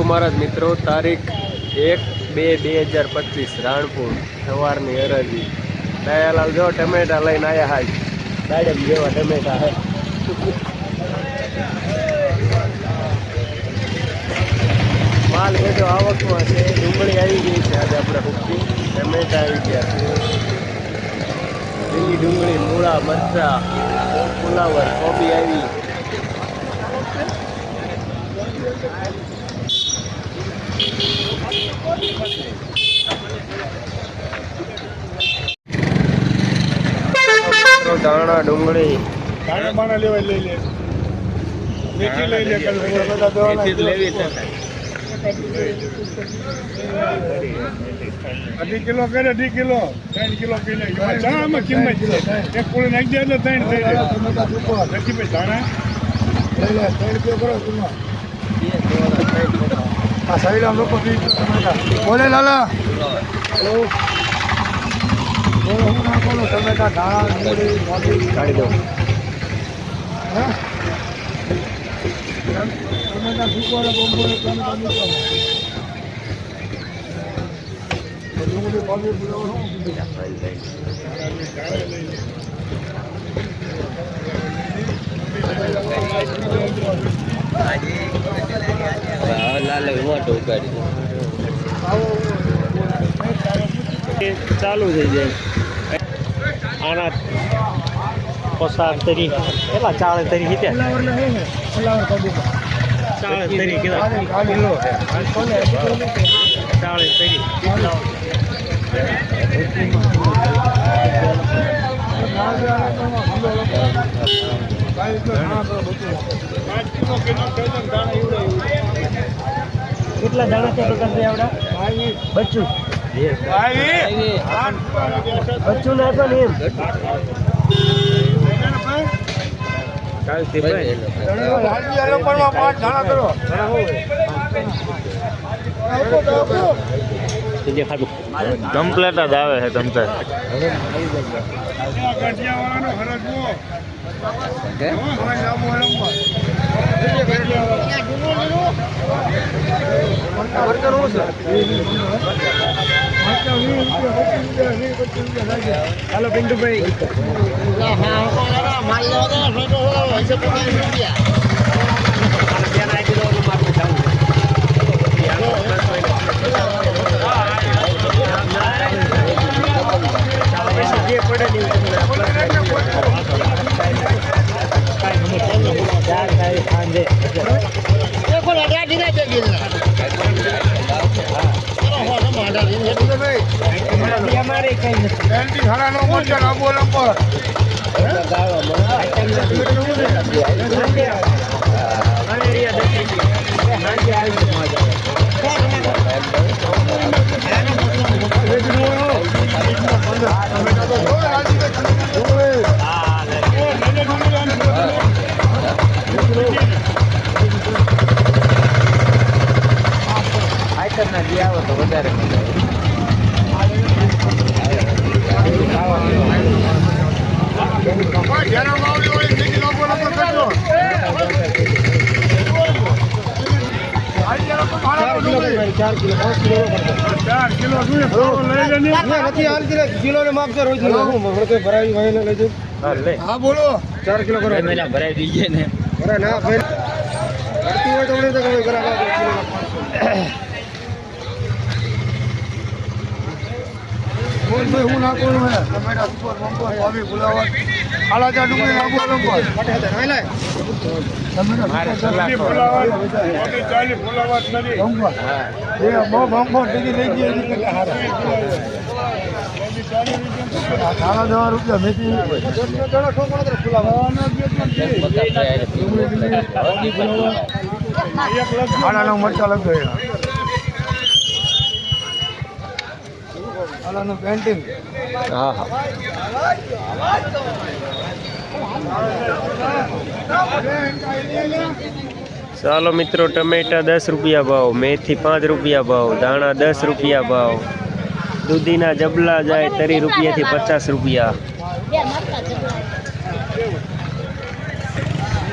મહારાજ મિત્રો, તારીખ 1/2/2025 રાણપુર સવારની હરાજી। દયાલાલ જો ટમેટા લઈને આવ્યા હાજ, દાડમ જેવા ટમેટા હે। માલ બધો આવકમાં છે। ડુંગળી આવી ગઈ છે આજે આપણે હુક્કી, ટમેટા આવી ગયા છે, લીલી ડુંગળી, મૂળા, મરચા, ફુલાવર, કોબી આવી। દાણા, ડુંગળી, દાણા બાણા લેવાય લઈ લે, મેથી લઈ લે, મેથી લેવી છે। 2.5 કિલો કરે, 2 કિલો 3 કિલો પી લે। દાણામાં કિંમત છે, એક પૂરી નાખી દે એટલે 3 થઈ જાય। નથી ભાઈ દાણા લઈ લે, 3 કિલો કરો તું। આ સાઈડ લોકો બોલે લાલા બોલો, હું ના બોલો, ટમેટા, દાણા, ડુંગળી, મોટી કાઢી દો। ટમેટા સુકવાડે બોમ્બોડે ટમેટા ડુંગળી કોબી ફુલાવર ચાલુ થઈ જાય આના પસાર તરી કેટલા 40 તરી હિતે 40 તરી કેટલા કિલો છે 40 તરી કેટલા દાણા છે દુકાન આવડા બચ્ચું બચ્ચું ના પણ એમ કમ્પ્લેટ જ આવે છે તમતા हेलो पिंटू भाई તો વધારે કિલો ને માપશે રોજ ભરાવી લઈ જઉં। હા બોલો 4 કિલો કરો ભરાવી દીજે ને ના હોય તો હું ના કરું હે ટમેટા સુપર મંગો કોબી ફુલાવર આલા ચા ડુંગળી નાખો લંકો ટમેટા ફુલાવર કોબી ચાલી ફુલાવર નથી મંગો હા એ બહુ મંગો ટીકી લઈ ગઈ એટલે હારા કોબી 40 રૂપિયા મેથી જણો ઠોકણો તો ફુલાવર આલાનો મરચા લગ ગયો આલાનો પેન્ટિંગ હા હા ચાલો મિત્રો, ટમેટા 10 રૂપિયા ભાવ, મેથી 5 રૂપિયા ભાવ, દાણા 10 રૂપિયા ભાવ, દૂધીના જબલા જાય 30 રૂપિયાથી 50 રૂપિયા।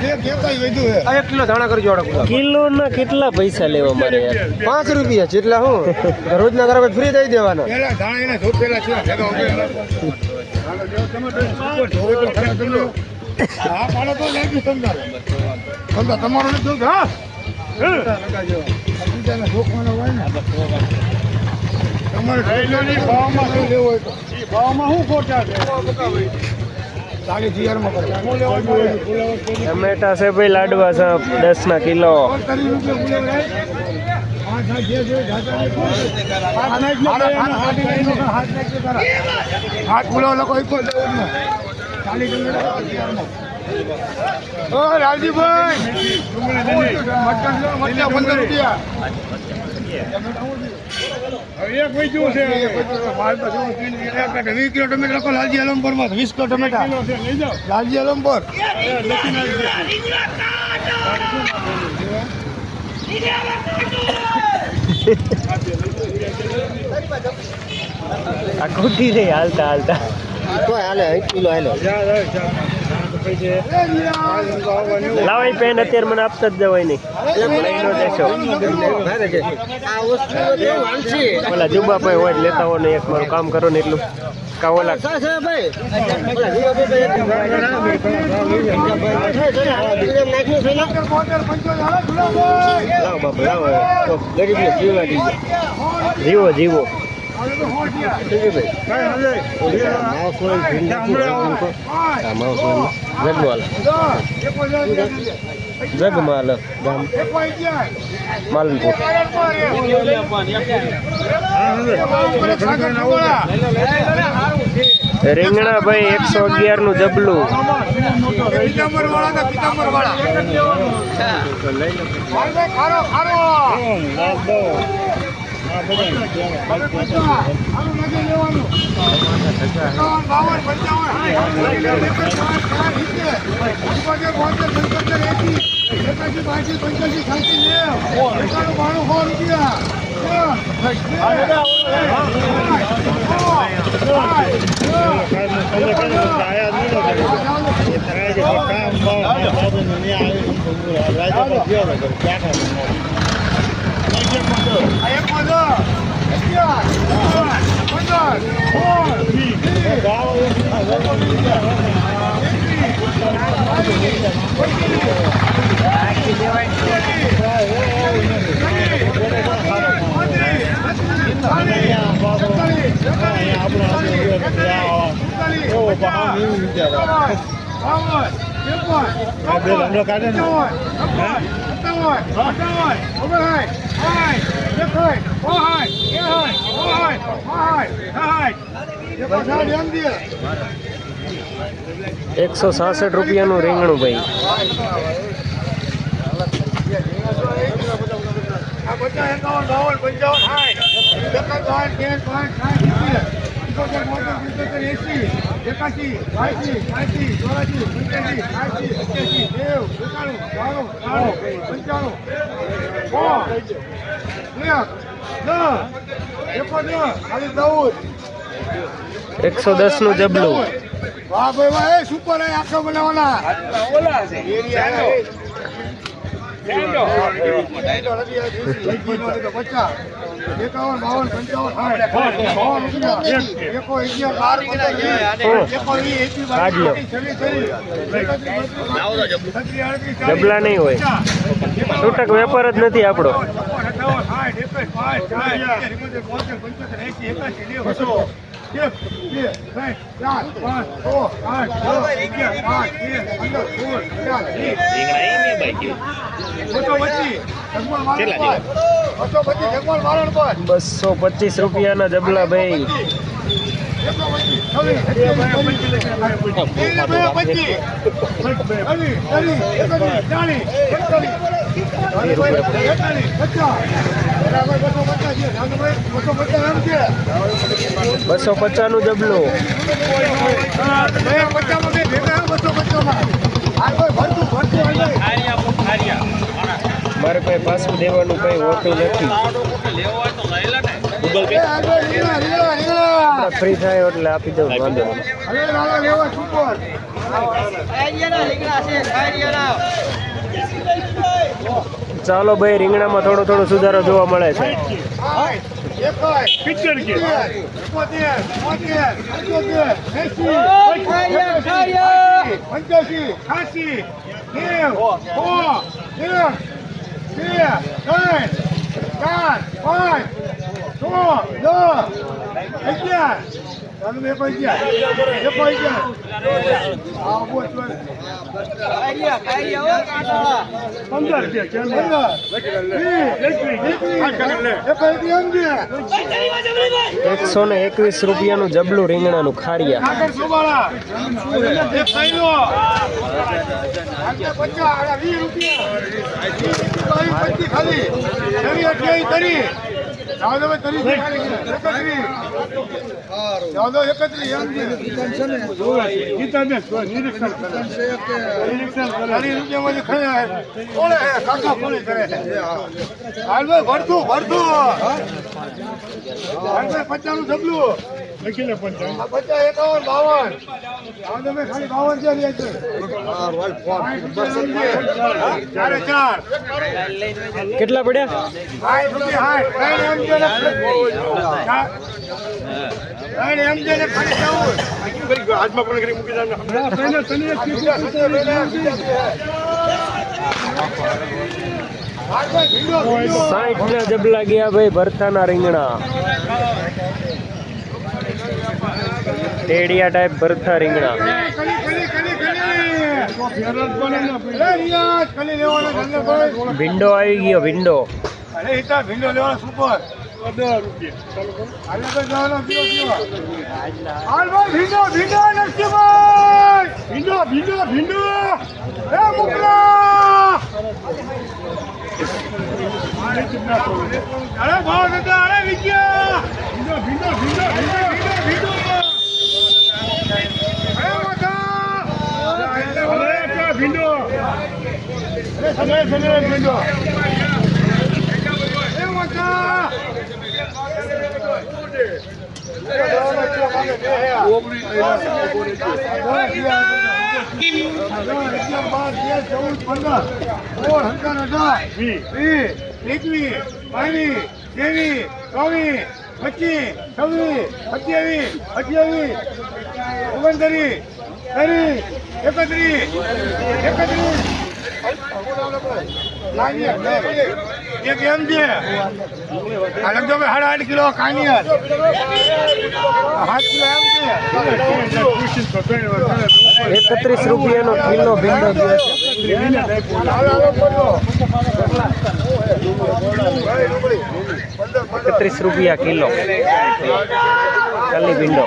1 કિલો ધાણા કરજો કિલો ના કેટલા પૈસા લેવા મારે યાર? 5 રૂપિયા જેટલા હું રોજના કરાવે ફ્રી દઈ દેવાના તમારો નથી હા ભાવમાં શું ખોટા છે ટમેટા છે ભાઈ લાડવા છે 10 ના કિલો. રાજીભાઈ એક વૈદ્યું છે 20 કિલો ટમેટા લખો લાલજી આલમપુર માં 20 કિલો ટમેટા લઈ જાઓ લાલજી આલમપુર આ ખોટી રહી હાલતા હાલતા. હાલે 1 કિલો હાલો લાવો એ પેન અત્યારે મને આપતા જ જવાય નહીં. લઈ નો દેશો ઓલા જુબા ભાઈ હોય લેતા હોય ને એક મારું કામ કરો ને એટલું કા ઓલા લાવો બાપા લાવો જીવો જીવો જગમાલ ગામ માલનપુર. રીંગણા ભાઈ 111 નું જબલું. ₹166 નું રીંગણું ભાઈ. $110 નું જબલું. વાહ ભાઈ વાહ એ સુપર હે આખો બનાવવાના ઓલા છે એરિયા જબલા નહીં હોય છૂટક વેપાર જ નથી આપણો. ₹225 ના જબલા ભાઈ. $250 નું જબલું. મારે કઈ પાછું દેવાનું કઈ હોતું નથી. આપણે ફ્રી થાય એટલે આપી દઉં વાંધો નહીં. અરે લાલા લેવા સુપર ચાલો ભાઈ, રીંગણામાં થોડો થોડો સુધારો જોવા મળે છે. પિક્ચર કે 121 રૂપિયાનું જબલું રીંગણાનું ખારિયા. પચાસ નું જબલું લખી 50 51 52 ખાલી 52 કેટલા પડ્યા? હાથમાં પણ કરી મૂકી સાઠ ના જબલા ગયા ભાઈ, ભરથાના રીંગણા, ટેડિયા ટાઈપ ભરથા રીંગણા. ભીંડો આવી ગયો, ભીંડો. ભીંડો લેવાનો સુપર અરે ભાવ દાદા, અરે વિજ્ઞા ભીંડો એક એમ છે 8.5 કિલો કાનિયર 7 કિલો એમ છે 31 રૂપિયાનો કિલો ભીંડો ગયો છે. 31 રૂપિયા કિલો કાલી ભીંડો.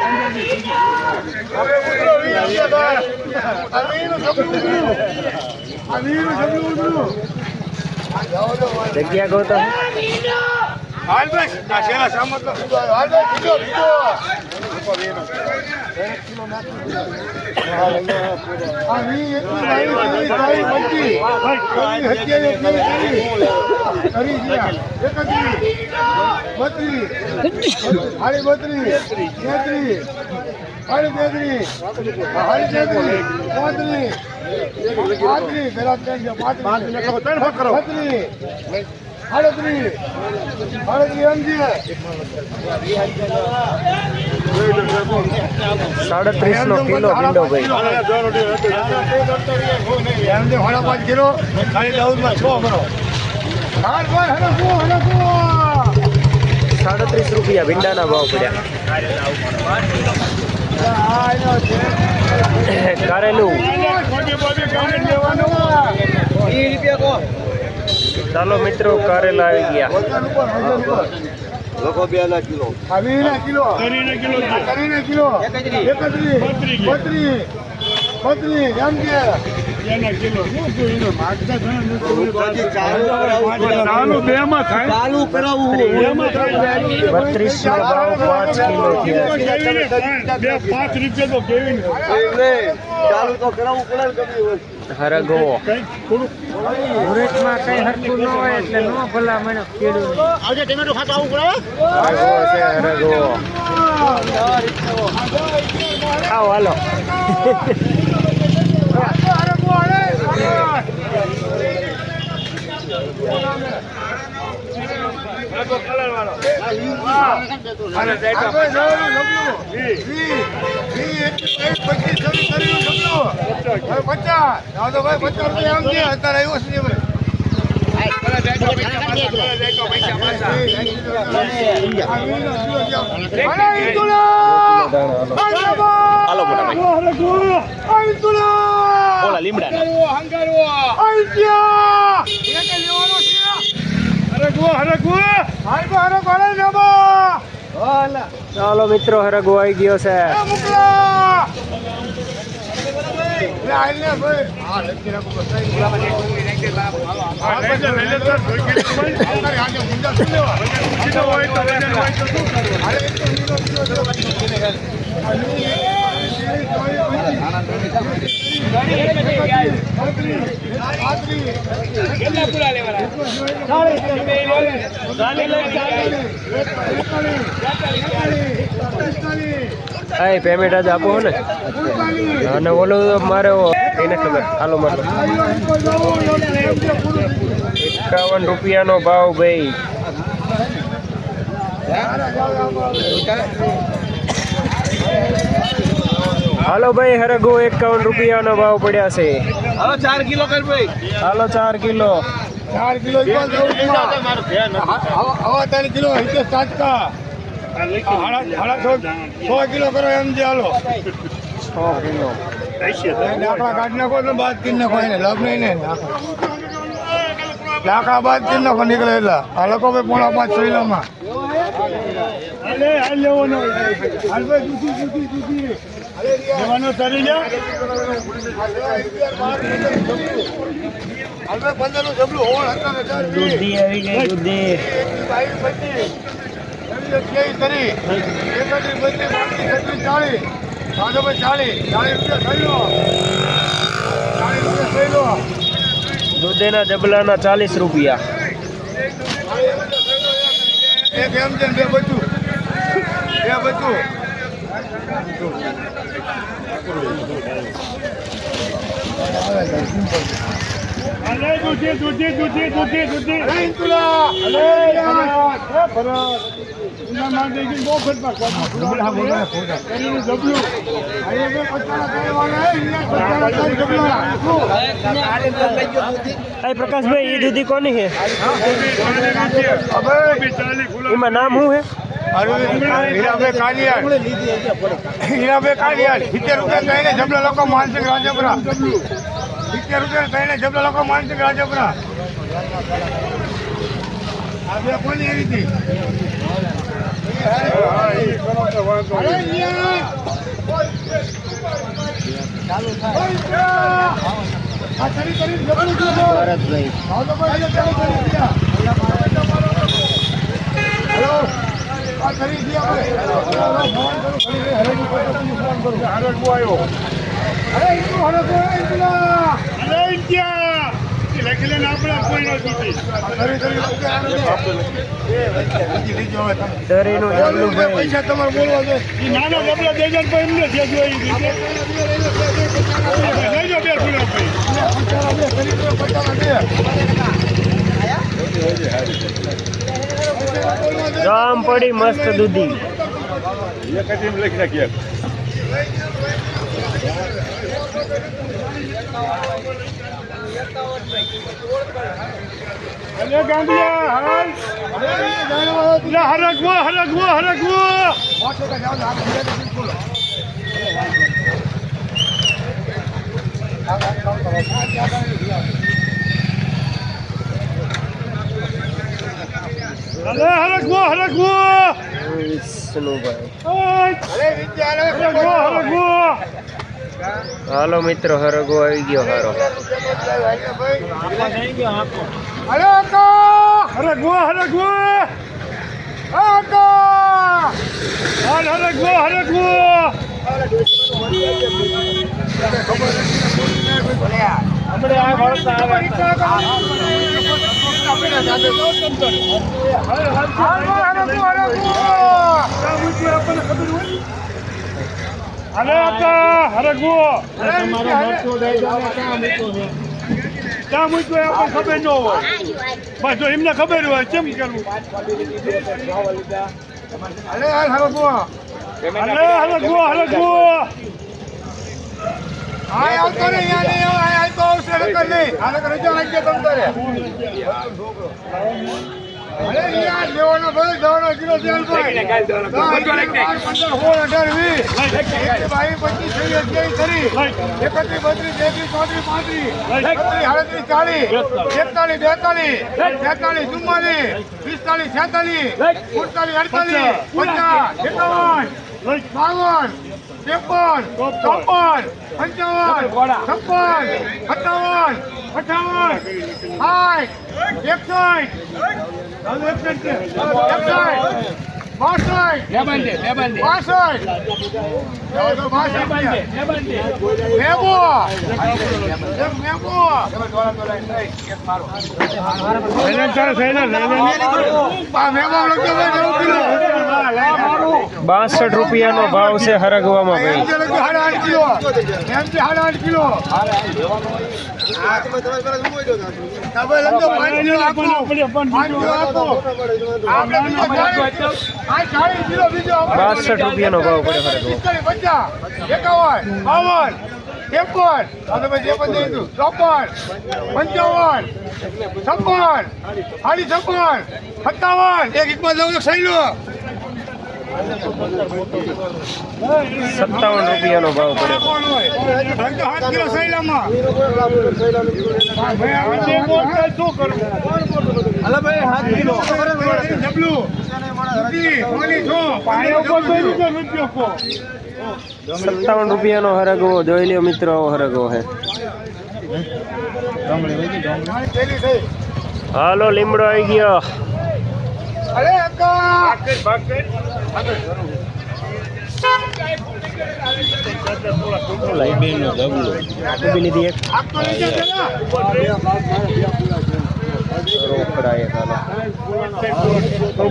જગ્યા ગોતો હાલ બસ આ શેલા સામત નો સુધારો હાલ બસ બીજો આ વી એટલી લાઈ બનતી હત્યા કરી ગયા 31 $37 નો કિલો ભીંડો ભાઈ. 37 રૂપિયા ભીંડાના ભાવ પડ્યા. કારેલું ચાલો મિત્રો, કારેલા આવી ગયા. લોકો 2 કિલો 20 કિલો 32 એમ કે કિલો ચાલુ 2 માં થાય, ચાલુ કરાવવું 2 માં થાય. 32 નો ભાવ 5 કિલો થયા. 5 રૂપિયા તો કેવી ચાલુ તો કરાવવું પડે. હરગવો મુહૂર્તમાં કઈ હરખું ન હોય એટલે નો ભલા મને ખેડૂત આવજે ટમેટો ખાતો આવું પડે. હરગવો છે, હરગવો. આવો હાલો હાલો મોટા ભાઈ ઓલા લીમડા ચાલો મિત્રો હરગવો આવી ગયો છે હા પેમેન્ટ આજ આપો ને અને ઓલું મારે એને ખબર હાલો મારો 51 રૂપિયાનો ભાવ ભાઈ હાલો ભાઈ હરગવો 51 રૂપિયાનો ભાવ પડ્યા છે હાલો 4 કિલો કર ભાઈ હાલો 4 કિલો 4 કિલો હવા 3 કિલો હિતે 7 કા 100 કિલો કરો એમ જે હાલો 100 કિલો લાકડા કાઢી નાખો તો બાદ કરી નાખો એને લાભ નહીં ને લાકડા બાદ કરી નાખો નીકળે એટલે આ લોકો ભાઈ 4.5 કિલોમાં લેવાનો ચાલી જા 15 નું જબલું હોળ હતા દૂધી આવી ગઈ દૂધી કરી 31 32 40 દૂધીના જબલાના 40 રૂપિયા એક એમ છે બે બચ્ચું प्रकाश भाई ये दूधी कौन है इमा नाम हूँ है हीराभाई कालिया 70 રૂપિયા થઈને જબલા લોકો માનસિક રાજપરા 70 રૂપિયા થઈને જબલા લોકો માનસિક રાજપરા આ બે કોની એવી હતી પૈસા તમારે બોલવા દે નાના ડબલા દે જાય પણ એમને જામ પડી મસ્ત દૂધી લખી નાખીએ અરે ગાંધીયા હાલ હરગવો હાલો મિત્રો હરગવો આવી ગયો હારો અરે આપા હરગવો ક્યાં મૂક્યો એ આપણને ખબર ન હોય બસ જો એમને ખબર હોય કેમ કરવું હરગવો ₹62 નો ભાવ છે હરગવામાં ભાઈ. ₹62 નો ભાવ પડે ₹57 નો ભાવ પડે. ₹57 નો હરગવો જોઈ લ્યો મિત્રો. આવો હરગવો હે. હાલો લીમડો આવી ગયો.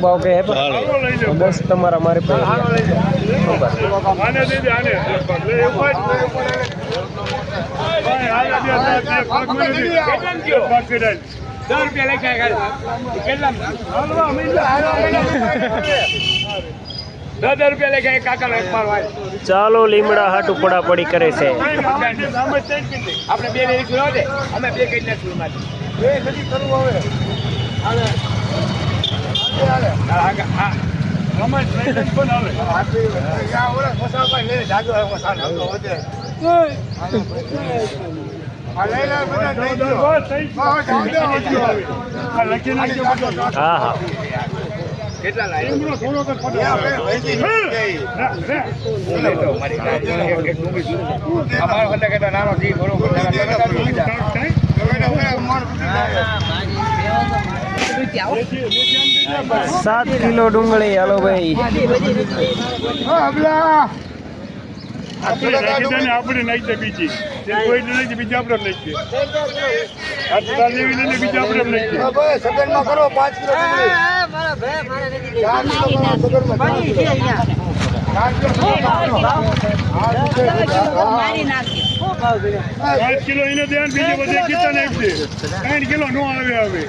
ભાવ કે બસ તમારા મારે ચાલો લીમડા હાટુ પડા પડી કરે છે. હા હા ₹7 કિલો ડુંગળી. હાલો ભાઈ. આપણે નાખી દે બીજી કોઈ નહીં બીજા આપણે નાખીએ બીજા આપણે નાખીએ કરો 5 કિલો 5 કિલો એને ધ્યાન બીજે બધે કેટલા નાખી દે 3 કિલો નો આવે હવે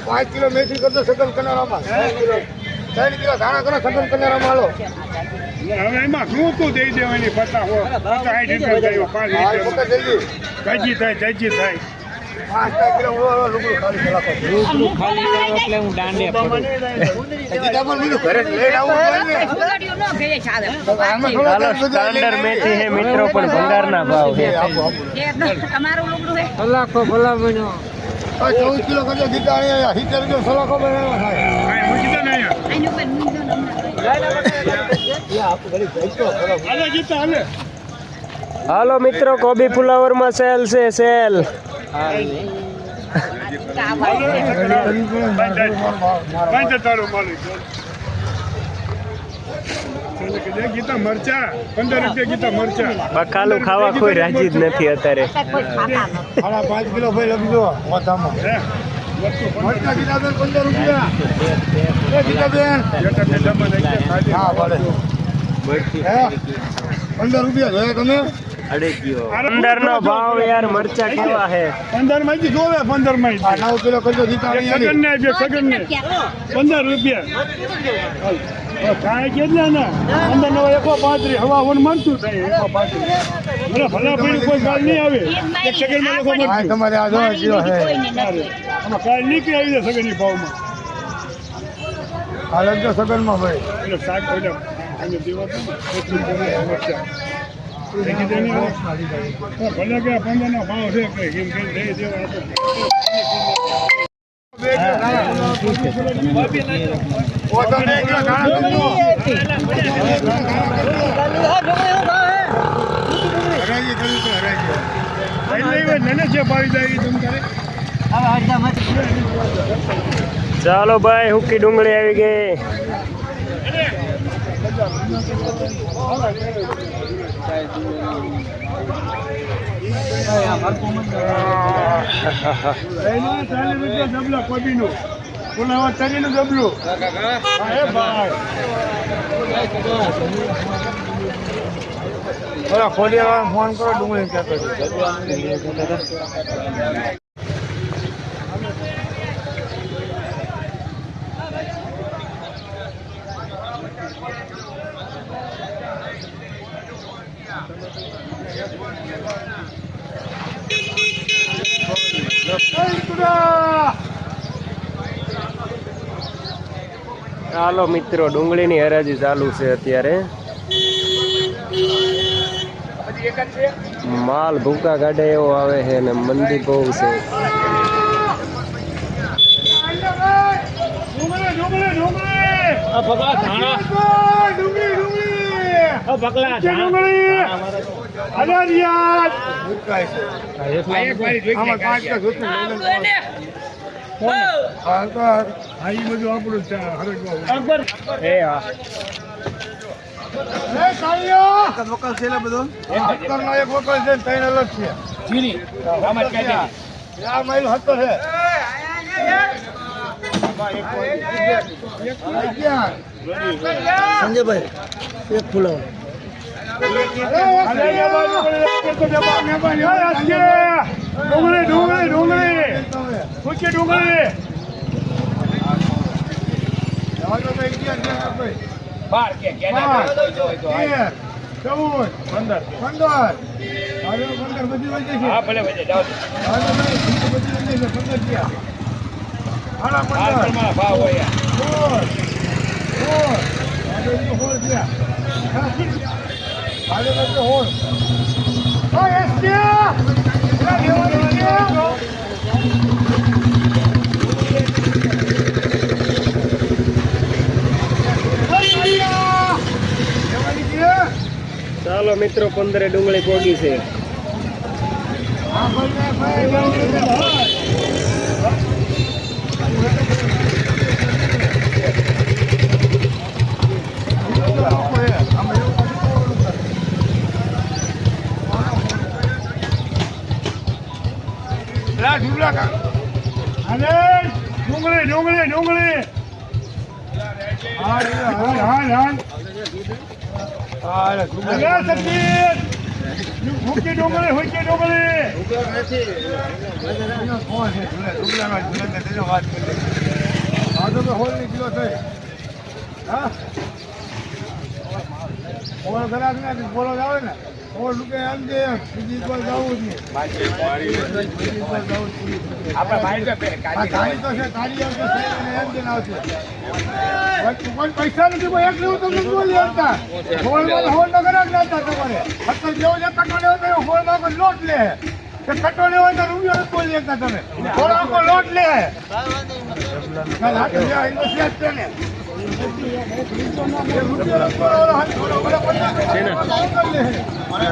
5 કિલો મેથી કરતો સગન કનારામાં 3 કિલો ધાણા કરો સગન કનારામાં હાલો. હવે એમાં શું તું દઈ દેવાની પતા હો 60 રૂપિયા ગયો 5 રૂપિયા જાજી થાય 5 કિલો લુગડું ખાલી એટલે હું દાંડે સ્ટાન્ડર્ડ મેથી હે મિત્રો, પણ ભંગારના ભાવ છે. ભલામણો 14 કિલો કરજો ગીતા 70 કિલો સલાખો બનાવવા થાય. હાલો મિત્રો, કોબી ફુલાવર માં સેલ છે, સેલ. ગીતા મરચા 15 રૂપિયા ગીતા મરચા બકાલું ખાવા કોઈ રાજી જ નથી અત્યારે. 5 કિલો ભાઈ લખજો મોઢામાં મરચા ગીતાબેન 15 રૂપિયા. એ ગીતાબેન. હા, ભલે. હે? 15 રૂપિયા જોઈએ તમે? 15 નો ભાવ યાર મરચા કેવા હે? 15 માંથી જોવે 15 આ માંથી 9 કિલો કરજો ગીતાબેન. સગન ને આપજો સગન ને 15 રૂપિયા કાંઈ કેટલા ને 15 નો 135 હવા વન મરતું થાય 135 મને ભલા પડી કોઈ કાલ નહીં આવે એક સેકન્ડ માં લોકો હા, મરતું તમારે આ જોવા જેવો છે. આમાં કાલ નીકળી આવી જાય સગનની ભાવમાં આ લગજો સગનમાં ભાઈ. એટલે શાક એટલે અને દેવા દો ને, એટલું કરે મરચાં. દેખી દે ને હવે. ભલે કે 15 નો ભાવ છે કઈ કેમ કે દઈ દેવા હતો. ઓ તમે એક કિલો ધાણા કરજો. હરાજી કરવી તો હરાજી. એટલે નને છે પાડી જાય તમ કરે ચાલો ભાઈ હુકી ડુંગળી આવી ગઈ. એમાં 40 રૂપિયા ડબલા કોબીનું પુલાવા તરીનું ડબલું હા એ ભાઈ ઓલા ખોડિયાવાળાને ફોન કરો ડુંગળી ક્યાં કરજો. ચાલો મિત્રો ડુંગળીની હરાજી ચાલુ છે અત્યારે. માલ ભૂકા કાઢે એવો આવે છે ને મંદી બહુ છે. વકલ છે બધો. વકલનો એક વકલ છે ને 3 અલગ છે. આ માઇલ હતો છે. સંજયભાઈ એક ફૂલો. ડુંગળી ડુંગળી ડુંગળી પૂછી ડુંગળી 15 ચાલો મિત્રો 15 ડુંગળી પોગી છે. ડુંગળી ડુંગળી ડુંગળી હા સતીશ હુકી ડુંગળી હુકી ડુંગળી કિલો થઈ. હા બોલો આવે ને 100 રૂપિયા એમ છે. બીજી કોઈ જવું જ નહીં. પૈસા નથી એક લેવું તમને બોલી આવતા હોલ નો ઘરાક નાખતા તમારે અત્યારે જેવો જે કટો લેવો તો હોલ માં લોટ લે કટો લેવો તો રૂપિયો બોલી આવતા તમે હોલ માં લોટ લે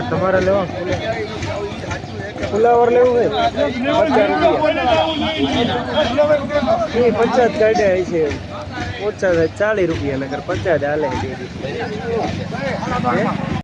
તમારે લેવા ફુલાવર લેવું હોય 50 કાઢ્યા છે. ઓછા 40 રૂપિયા નગર 50 હાલે.